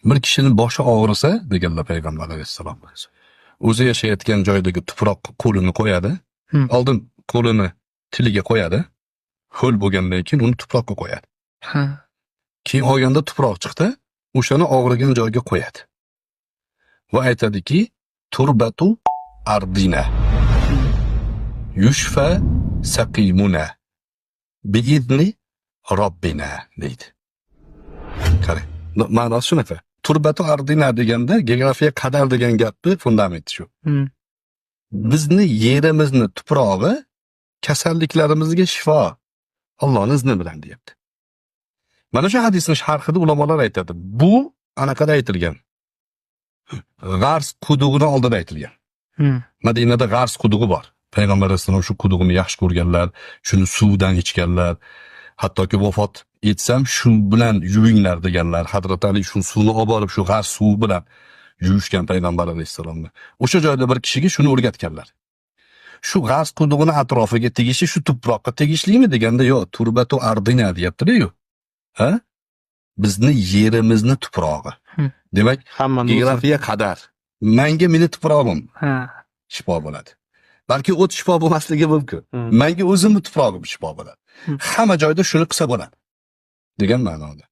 Bir kishining boshi og'risa deganlar payg'ambar alayhissalom. O'zi yashayotgan joydagi tuproqqa qo'lini qo'yadi. Oldin qo'lini tiliga qo'yadi. Ho'l bo'lgandan keyin uni tuproqqa qo'yadi. Ha. Keyin olganda tuproq chiqdi, o'shani og'rigan joyga qo'yadi. Va aytadiki, turbatu ardina yushfa saqimuna biizni robbina deydi. Qarang, ma'nosi shunaqa. Turbatu ardina deganda geografiya qadar degan gapni fundamenti shu. Bizni yerimizni tuprog'i kasalliklarimizga shifo. Allohning izni bilan deyapti. Mana shu hadisning sharhida ulamolar aytadi. Bu anaqada aytilgan. G'ars qudug'idan oldin aytilgan. Madinada G'ars qudug'i bor. Payg'ambar alayhisalom shu qudug'ini yaxshi ko'rganlar, shuni suvdan ichganlar. Hattoki vafot etsam shu bilan yuvinglar deganlar. Hazrat Ali shu suvni olib borib shu G'ars suvi bilan yuvishgan payg'ambar alayhisalomni. O'sha joyda bir kishiga shuni o'rgatganlar. Shu G'ars qudug'ini atrofiga tegishi shu tuproqqa tegishlimi deganda yo'q, turbatu ardina deyapti-ku. Ha? Bizni yerimizni tuprog'i. Demak, geografiya qadar. Menga meni tuprog'im shifo bo'ladi. Balki o't shifo bo'lmasligi mumkin. Menga o'zimni tuprog'im shifo bo'ladi. Hamma joyda shuni qilsa bo'ladi degan ma'noda.